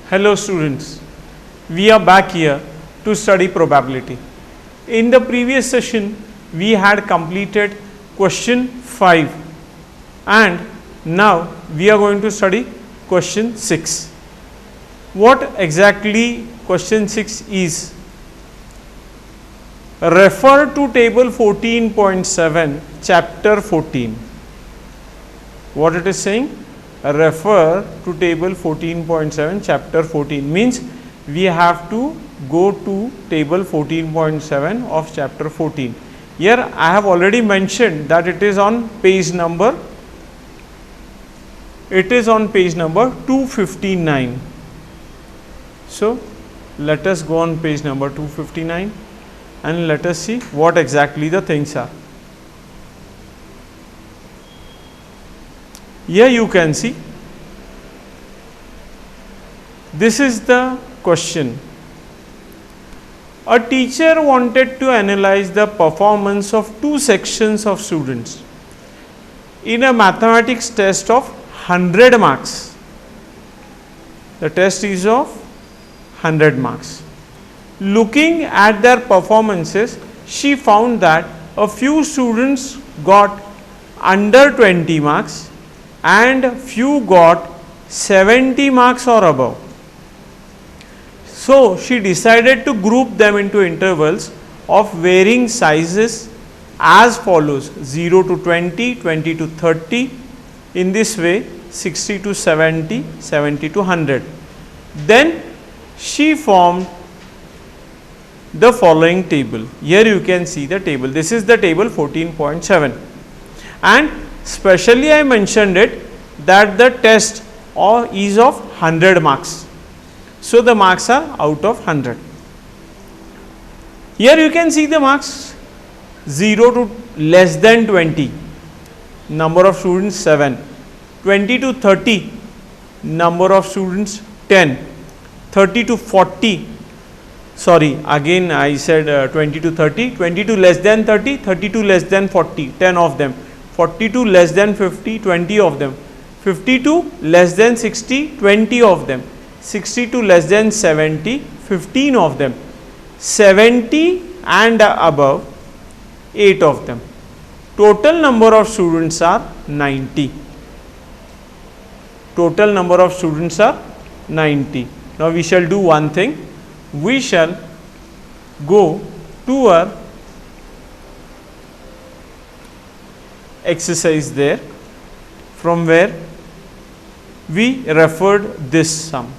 Hello students, we are back here to study probability. In the previous session, we had completed question 5 and now we are going to study question 6. What exactly question 6 is? Refer to table 14.7, chapter 14. What it is saying? Refer to table 14.7, chapter 14 means we have to go to table 14.7 of chapter 14. Here I have already mentioned that it is on page number 259. So let us go on page number 259 and let us see what exactly the things are. Here you can see, this is the question. A teacher wanted to analyze the performance of two sections of students in a mathematics test of 100 marks. The test is of 100 marks. Looking at their performances, she found that a few students got under 20 marks and few got 70 marks or above. So she decided to group them into intervals of varying sizes as follows: 0 to 20, 20 to 30, in this way 60 to 70, 70 to 100. Then she formed the following table. Here you can see the table. This is the table 14.7 and specially I mentioned it that the test is of 100 marks. So the marks are out of 100. Here you can see the marks: 0 to less than 20, number of students 7, 20 to 30, number of students 10, 30 to 40, sorry again I said 20 to 30, 20 to less than 30, 30 to less than 40, 10 of them, 40 to less than 50, 20 of them, 50 to less than 60, 20 of them, 60 to less than 70, 15 of them, 70 and above, 8 of them. Total number of students are 90. Total number of students are 90. Now we shall do one thing. We shall go to our exercise there, from where we referred this sum.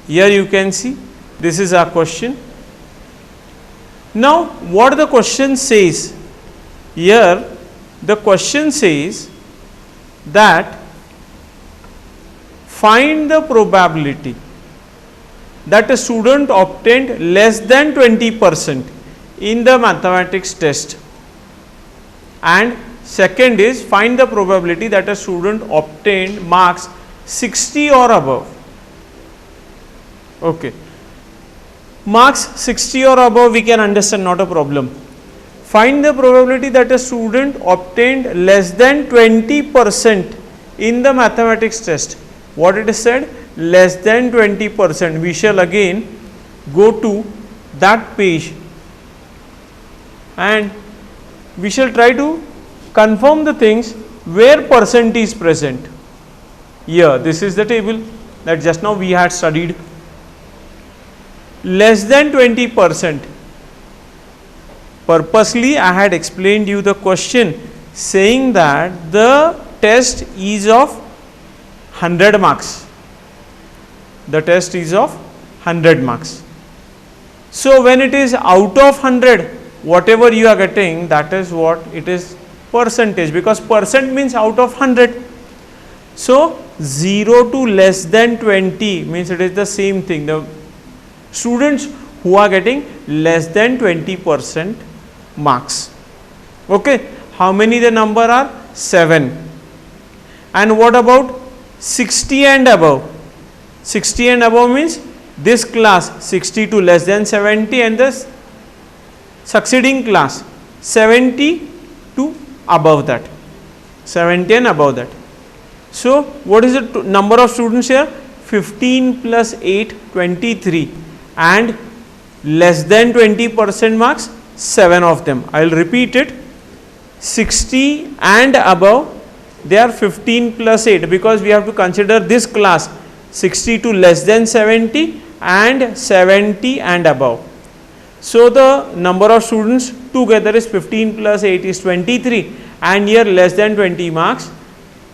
Here you can see, this is our question. Now what the question says? Here the question says that find the probability that a student obtained less than 20% in the mathematics test, and second is find the probability that a student obtained marks 60 or above. Okay, marks 60 or above we can understand, not a problem. Find the probability that a student obtained less than 20% in the mathematics test. What it is said? Less than 20%. We shall again go to that page and we shall try to confirm the things where percent is present. Here this is the table that just now we had studied. Less than 20%. Purposely I had explained you the question saying that the test is of 100 marks. The test is of 100 marks. So when it is out of 100, whatever you are getting, that is what it is percentage, because percent means out of 100. So 0 to less than 20 means it is the same thing. The students who are getting less than 20% marks. Okay, how many the number are? 7. And what about 60 and above? 60 and above means this class 60 to less than 70 and the succeeding class 70 to above that, 70 and above that. So what is the number of students here? 15 plus 8, 23, and less than 20% marks, 7 of them. I will repeat it. 60 and above, they are 15 plus 8, because we have to consider this class 60 to less than 70 and 70 and above. So the number of students together is 15 plus 8 is 23, and here less than 20 marks,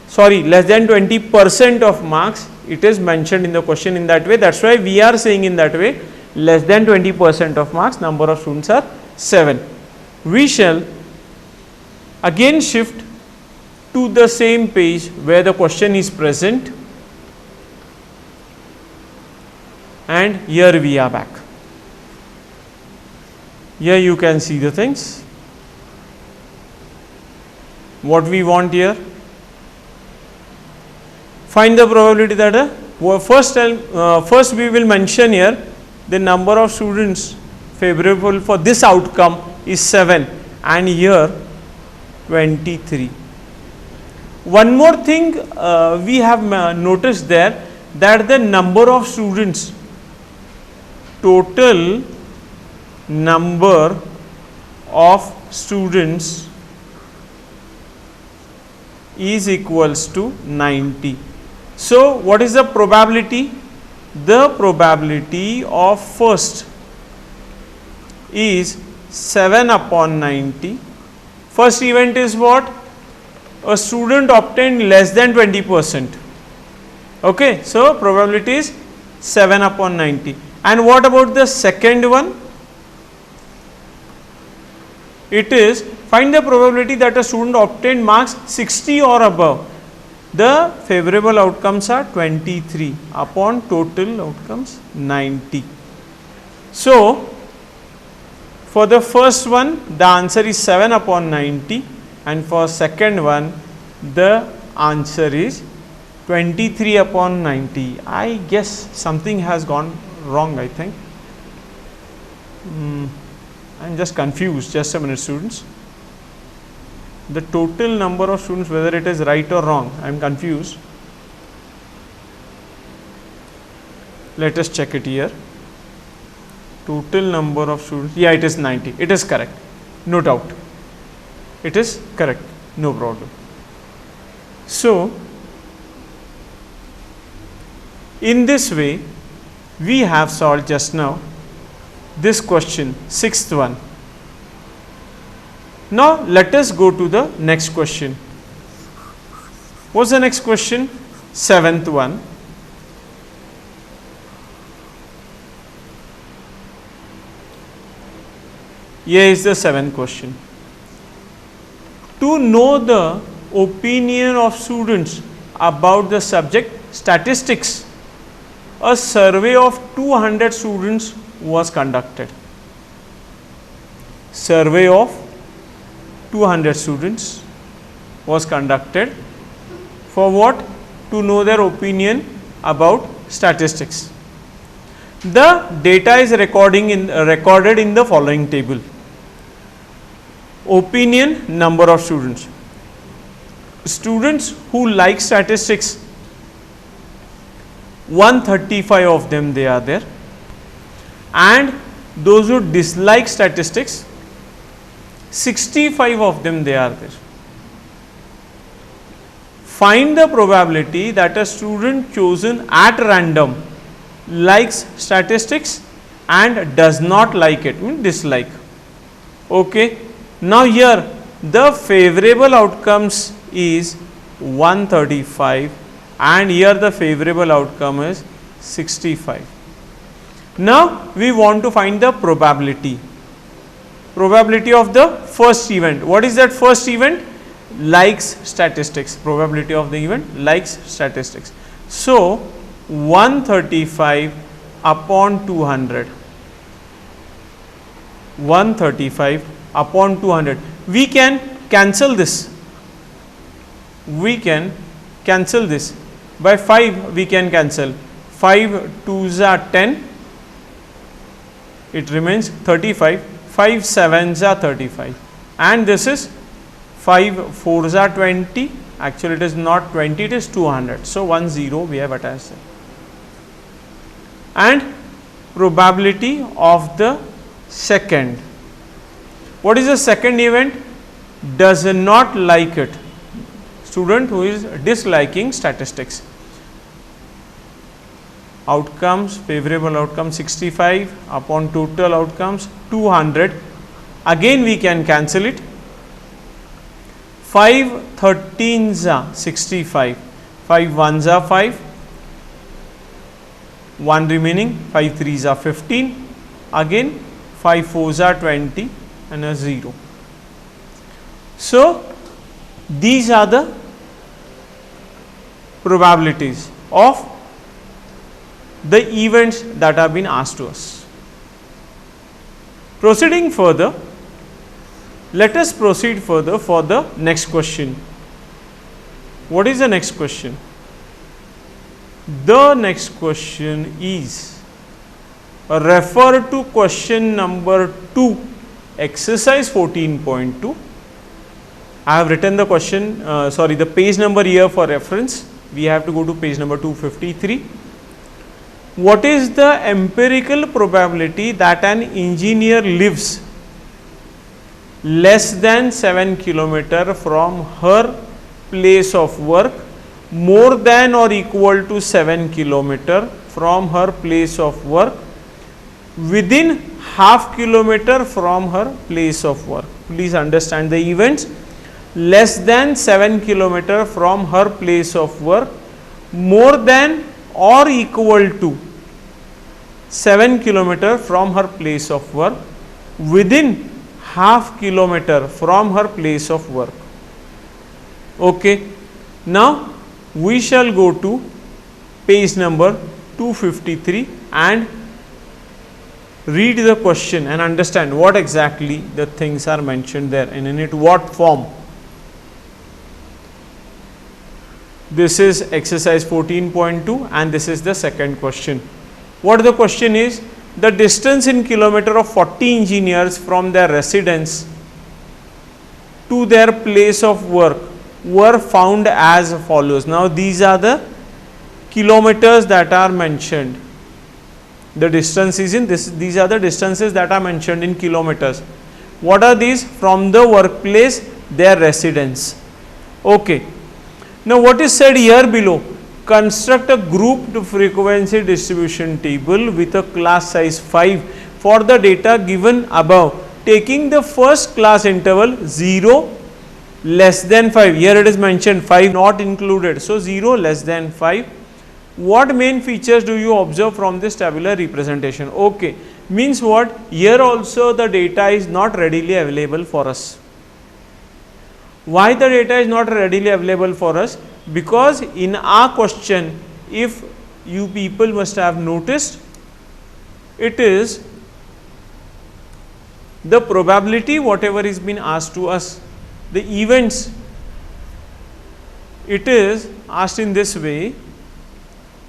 sorry, less than 20% of marks, it is mentioned in the question in that way. That's why we are saying in that way, less than 20% of marks, number of students are 7. We shall again shift to the same page where the question is present, and here we are back. Here you can see the things. What we want here, find the probability that first we will mention here the number of students favorable for this outcome is 7, and here 23. One more thing we have noticed there, that the number of students, total number of students is equals to 90. So what is the probability? The probability of first is 7 upon 90. First event is what? A student obtained less than 20%. Okay, so probability is 7 upon 90. And what about the second one? It is, find the probability that a student obtained marks 60 or above. The favorable outcomes are 23 upon total outcomes 90. So for the first one, the answer is 7 upon 90, and for second one, the answer is 23 upon 90. I guess something has gone wrong, I think. I am just confused. Just a minute, students. The total number of students, whether it is right or wrong, I am confused. Let us check it here. Total number of students, yeah, it is 90. It is correct, no doubt. It is correct, no problem. So in this way, we have solved just now this question, sixth one. Now let us go to the next question. What's the next question? Seventh one. Here is the seventh question. To know the opinion of students about the subject statistics, a survey of 200 students was conducted. Survey of 200 students was conducted for what? To know their opinion about statistics. The data is recorded in the following table. Opinion, number of students. Students who like statistics, 135 of them they are there, and those who dislike statistics, 65 of them they are there. Find the probability that a student chosen at random likes statistics and does not like it, means dislike. Okay. Now here the favorable outcomes is 135 and here the favorable outcome is 65. Now we want to find the probability. Probability of the first event. What is that first event? Likes statistics. Probability of the event likes statistics. So 135 upon 200. 135 upon 200. We can cancel this. We can cancel this. By 5 we can cancel. 5 2s are 10. It remains 35. 5 7s are 35. And this is 5 4s are 20. Actually it is not 20, it is 200. So 1 0 we have attached. and probability of the second. What is the second event? Does not like it. Student who is disliking statistics. Outcomes, favorable outcome 65 upon total outcomes 200. Again we can cancel it. 5 13s are 65, 5 1s are 5, 1 remaining, 5 3s are 15, again 5 4s are 20 and a 0. So, these are the probabilities of the events that have been asked to us. Proceeding further, let us proceed further for the next question. What is the next question? The next question is, refer to question number 2, exercise 14.2. I have written the question, the page number here for reference. We have to go to page number 253. What is the empirical probability that an engineer lives less than 7 km from her place of work, more than or equal to 7 km from her place of work, within half kilometer from her place of work? Please understand the events. Less than 7 km from her place of work, more than or equal to 7 km from her place of work, within half kilometer from her place of work. Okay. Now, we shall go to page number 253 and read the question and understand what exactly the things are mentioned there and in it what form. This is exercise 14.2 and this is the second question. What the question is? The distance in kilometer of 40 engineers from their residence to their place of work were found as follows. Now, these are the kilometers that are mentioned. The distance is in this, these are the distances that are mentioned in kilometers. What are these? From the workplace, their residence. Okay. Now, what is said here below? Construct a grouped frequency distribution table with a class size 5 for the data given above, taking the first class interval 0 less than 5. Here it is mentioned 5 not included. So, 0 less than 5. What main features do you observe from this tabular representation? Okay. Means what? Here also the data is not readily available for us. Why the data is not readily available for us? Because in our question, if you people must have noticed, it is the probability whatever is been asked to us, the events, it is asked in this way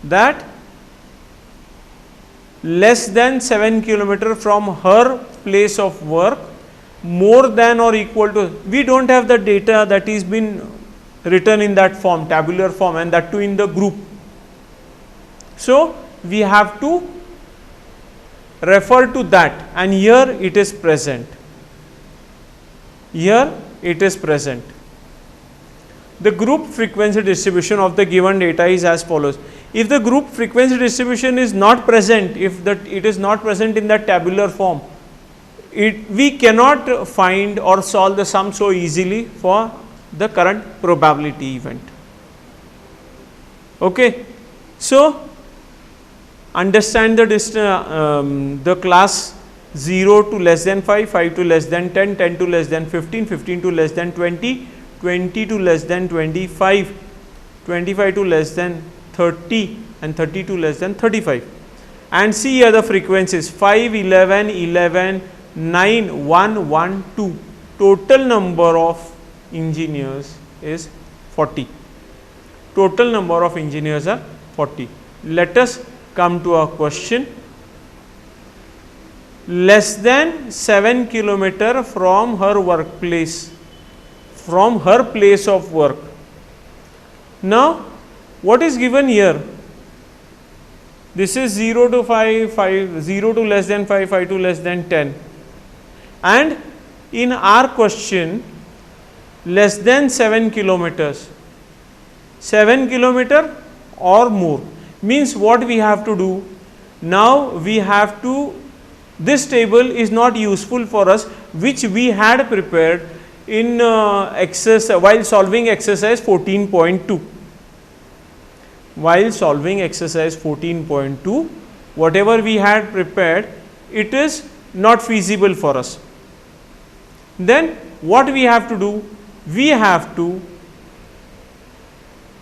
that less than 7 km from her place of work, more than or equal to, we do not have the data that is been written in that form, tabular form, and that too in the group. So, we have to refer to that, and here it is present. Here it is present. The group frequency distribution of the given data is as follows. If the group frequency distribution is not present, if it is not present in that tabular form, we cannot find or solve the sum so easily for the current probability event. Okay. So, understand the class 0 to less than 5, 5 to less than 10, 10 to less than 15, 15 to less than 20, 20 to less than 25, 25 to less than 30 and 30 to less than 35. And see here the frequencies 5, 11, 11, 9, 1, 1, 2. Total number of engineers is 40. Total number of engineers are 40. Let us come to our question. Less than 7 km from her workplace, from her place of work. Now, what is given here? This is 0 to 5, 5, 0 to less than 5, 5 to less than 10. And in our question, less than 7 kilometers. 7 kilometer or more. Means what we have to do? Now we have to, this table is not useful for us, which we had prepared in while solving exercise 14.2. While solving exercise 14.2, whatever we had prepared, it is not feasible for us. Then what we have to do? We have to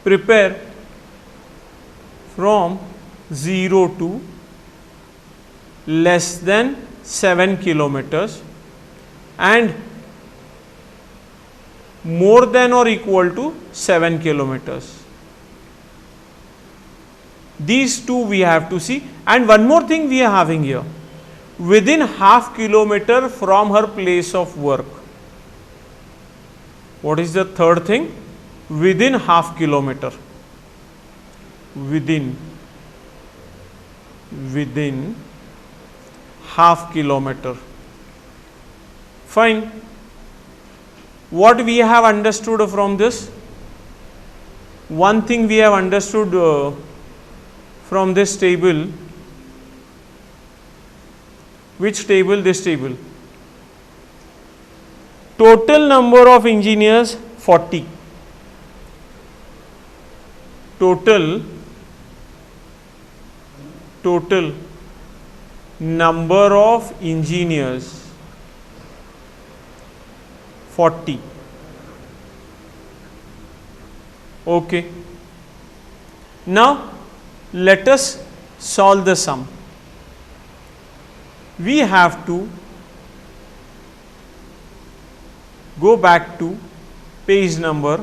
prepare from 0 to less than 7 kilometers and more than or equal to 7 kilometers. These two we have to see. And one more thing we are having here, within half kilometer from her place of work. What is the third thing? Within half kilometer. Within half kilometer. Fine. What we have understood from this? One thing we have understood from this table. Which table? This table. Total number of engineers 40. Total number of engineers 40. Okay. Now let us solve the sum. We have to go back to page number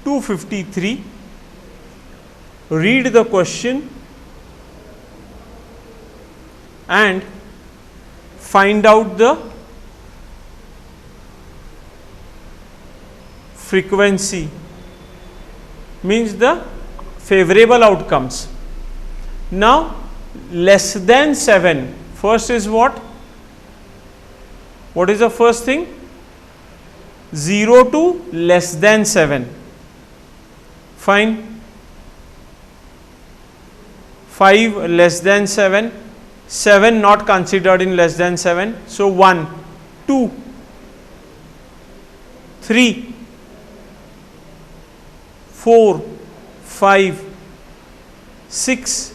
253, read the question and find out the frequency, means the favorable outcomes. Now less than 7, first is what? What is the first thing? 0 to less than 7. Fine. 5 less than 7, 7 not considered in less than 7. So 1, 2, 3, 4, 5, 6,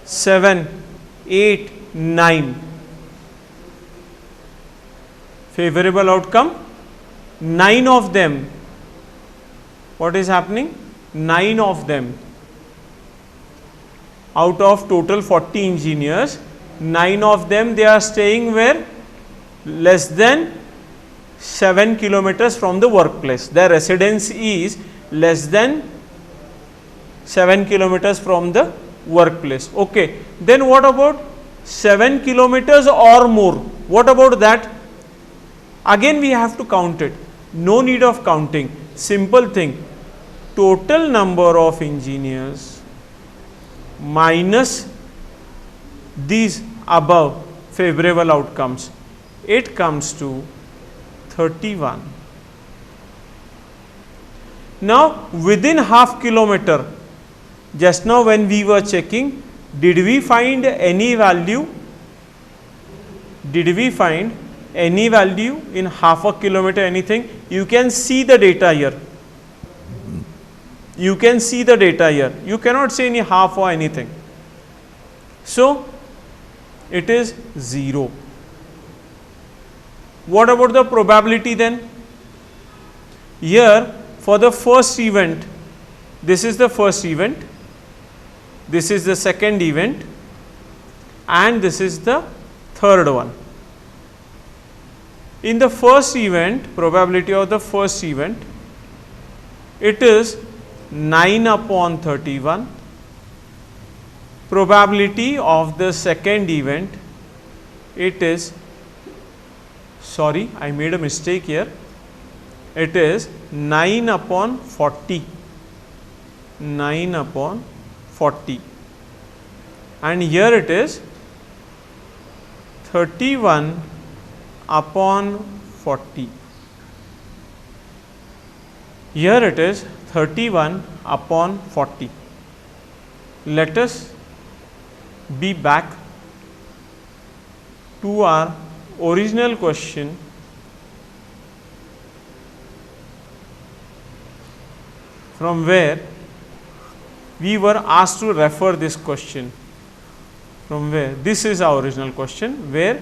7, 8, 9. Favorable outcome, 9 of them. What is happening? 9 of them. Out of total 40 engineers, 9 of them they are staying where? Less than 7 kilometers from the workplace. Their residence is less than 7 kilometers from the workplace. Okay. Then what about 7 kilometers or more? What about that? Again we have to count it. No need of counting. Simple thing. Total number of engineers minus these above favorable outcomes. It comes to 31. Now within half kilometer, just now when we were checking, did we find any value? Did we find any value in half a kilometer, anything? You can see the data here. You can see the data here. You cannot say any half or anything. So it is 0. What about the probability then? Here for the first event, this is the first event, this is the second event, and this is the third one. In the first event, probability of the first event, it is 9 upon 31. Probability of the second event, it is, sorry, I made a mistake here, it is 9 upon 40. 9 upon 40, and here it is 31 upon 40. Here it is 31 upon 40. Let us be back to our original question, from where we were asked to refer this question. From where this is our original question, where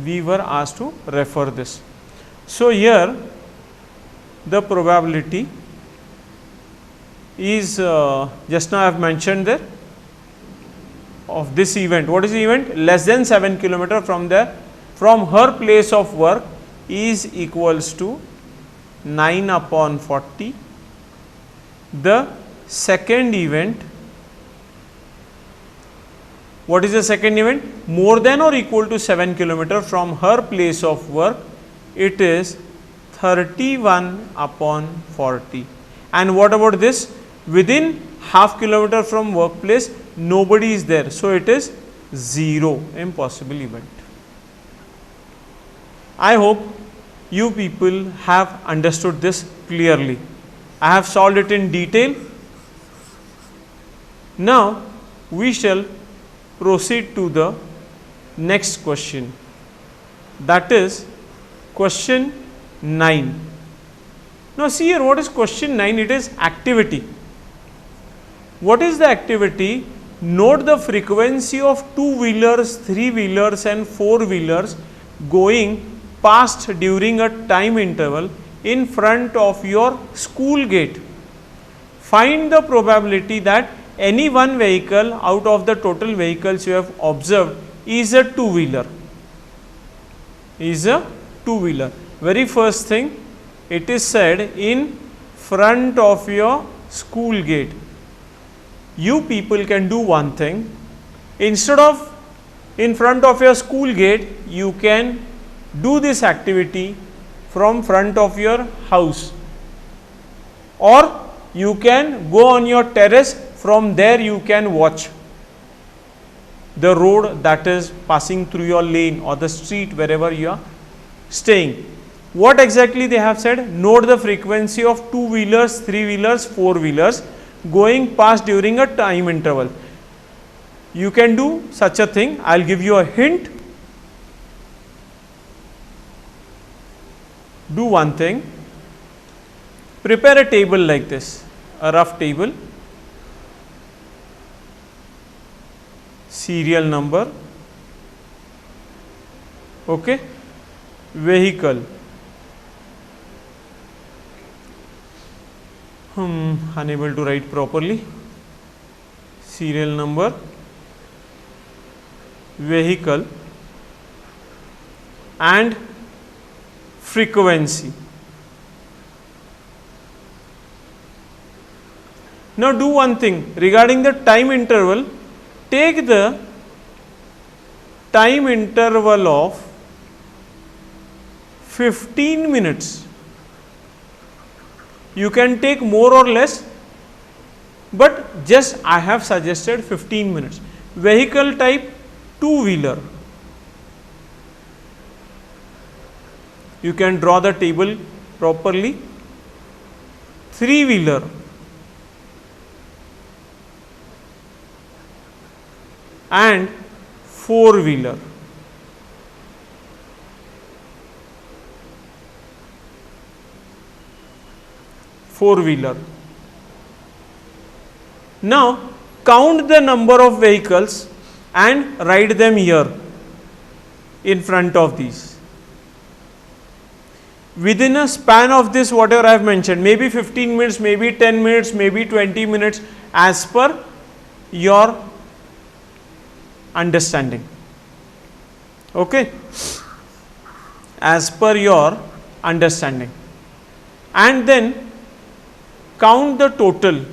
we were asked to refer this. So here the probability is just now I have mentioned there of this event. What is the event? Less than 7 km from her place of work is equals to 9 upon 40. The second event, what is the second event? More than or equal to 7 km from her place of work, it is 31 upon 40. And what about this? Within half kilometer from workplace, nobody is there, so it is 0, impossible event. I hope you people have understood this clearly. I have solved it in detail. Now we shall proceed to the next question, that is question 9. Now see here, what is question 9? It is activity. What is the activity? Note the frequency of 2-wheelers, 3-wheelers and 4-wheelers going past during a time interval in front of your school gate. Find the probability that any one vehicle out of the total vehicles you have observed is a 2-wheeler. Is a 2-wheeler. Very first thing, it is said in front of your school gate. You people can do one thing. Instead of in front of your school gate, you can do this activity from front of your house, or you can go on your terrace. From there you can watch the road that is passing through your lane or the street wherever you are staying. What exactly they have said? Note the frequency of 2-wheelers, 3-wheelers, 4-wheelers going past during a time interval. You can do such a thing. I will give you a hint. Do one thing. Prepare a table like this, a rough table. Serial number, okay, vehicle, unable to write properly, serial number, vehicle and frequency. Now do one thing regarding the time interval. Take the time interval of 15 minutes. You can take more or less, but just I have suggested 15 minutes. Vehicle type 2-wheeler. You can draw the table properly. 3-wheeler. And 4-wheeler. Now count the number of vehicles and write them here in front of these. Within a span of this, whatever I have mentioned, maybe 15 minutes, maybe 10 minutes, maybe 20 minutes, as per your understanding. Okay, as per your understanding, and then count the total.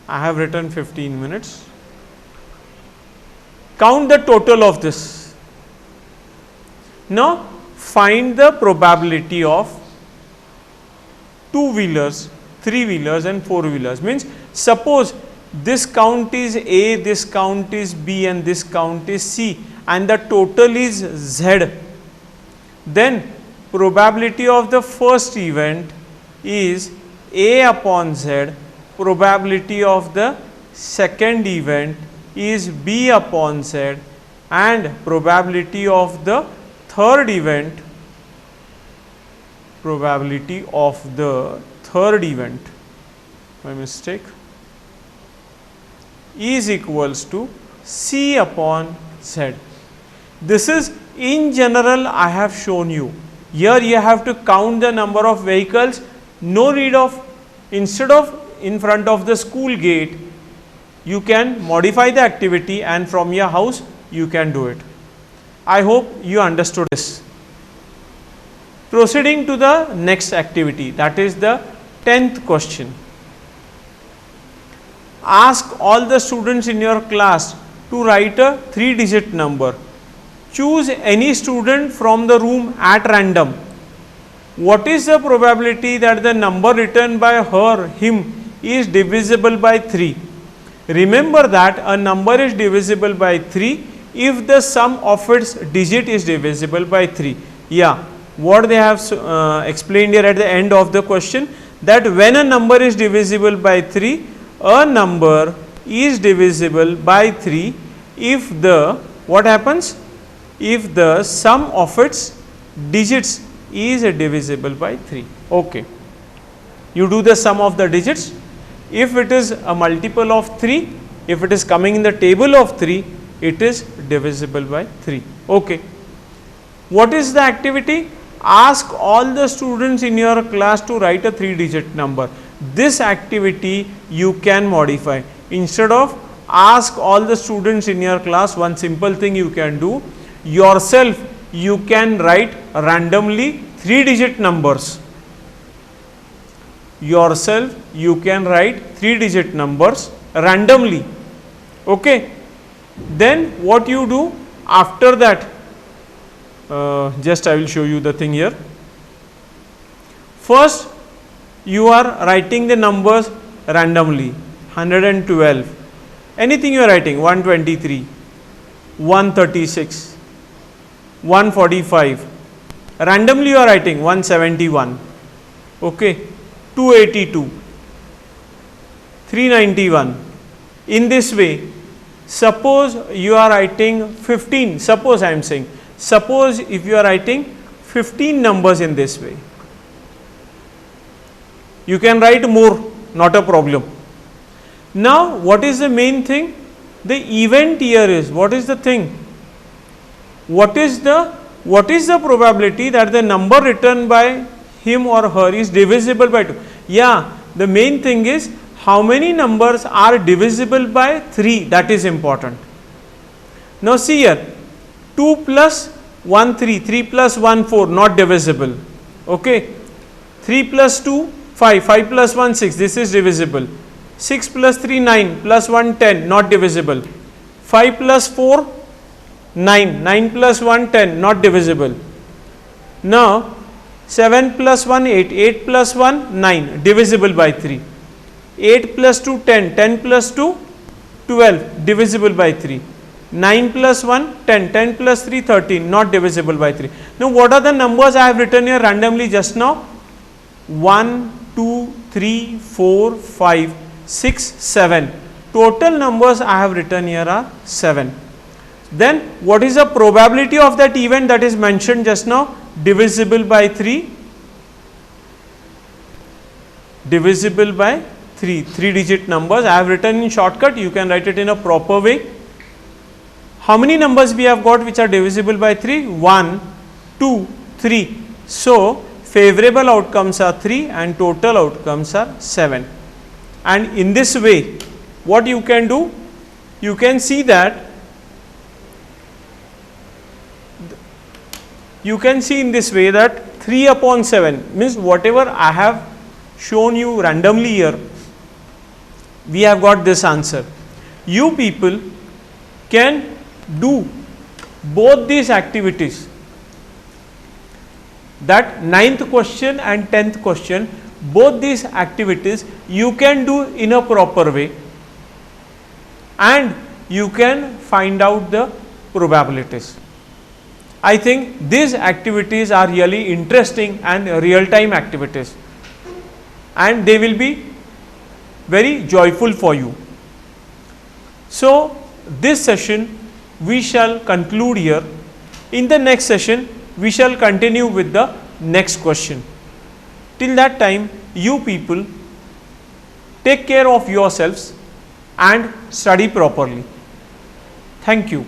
I have written 15 minutes. Count the total of this. Now find the probability of 2-wheelers, 3-wheelers and 4-wheelers. Means suppose this count is A, this count is B and this count is C and the total is Z. Then probability of the first event is A upon Z, probability of the second event is B upon Z and probability of the third event, my mistake, is equals to C upon Z. This is in general I have shown you. Here you have to count the number of vehicles. No need of, instead of in front of the school gate, you can modify the activity and from your house you can do it. I hope you understood this. Proceeding to the next activity, that is the 10th question. Ask all the students in your class to write a 3-digit number. Choose any student from the room at random. What is the probability that the number written by her, him is divisible by 3? Remember that a number is divisible by 3 if the sum of its digit is divisible by 3. Yeah, what they have explained here at the end of the question, that when a number is divisible by 3, a number is divisible by 3 if the, what happens? If the sum of its digits is divisible by 3. Okay. You do the sum of the digits. If it is a multiple of 3, if it is coming in the table of 3, it is divisible by 3. Okay. What is the activity? Ask all the students in your class to write a 3-digit number. This activity you can modify. Instead of ask all the students in your class, one simple thing you can do, yourself you can write randomly 3-digit numbers. Yourself you can write 3-digit numbers randomly. Okay. Then what you do after that, just I will show you the thing here. First you are writing the numbers randomly, 112, anything you are writing, 123, 136, 145, randomly you are writing 171, okay, 282, 391. In this way, suppose you are writing 15, suppose I am saying, suppose if you are writing 15 numbers in this way, you can write more, not a problem. Now what is the main thing? The event here is, what is the thing? What is the probability that the number written by him or her is divisible by 2? Yeah, the main thing is how many numbers are divisible by 3, that is important. Now see here, 2 plus 1 3, 3 plus 1 4, not divisible. Okay, 3 plus 2 5, 5 plus 1 6, this is divisible. 6 plus 3 9, plus 1 10, not divisible. 5 plus 4 9, 9 plus 1 10, not divisible. Now 7 plus 1 8, 8 plus 1 9, divisible by 3. 8 plus 2 10, 10 plus 2 12, divisible by 3. 9 plus 1 10, 10 plus 3 13, not divisible by 3. Now what are the numbers I have written here randomly just now? 1 2 3 4 5 6 7. Total numbers I have written here are 7. Then what is the probability of that event that is mentioned just now? Divisible by 3, divisible by 3, 3-digit numbers I have written in shortcut, you can write it in a proper way. How many numbers we have got which are divisible by 3? 1 2 3. So favorable outcomes are 3 and total outcomes are 7. And in this way, what you can do? You can see that, you can see in this way that 3 upon 7 means whatever I have shown you randomly here, we have got this answer. You people can do both these activities, that 9th question and 10th question, both these activities you can do in a proper way, and you can find out the probabilities. I think these activities are really interesting and real time activities, and they will be very joyful for you. So, this session we shall conclude here. In the next session, we shall continue with the next question. Till that time, you people take care of yourselves and study properly. Thank you.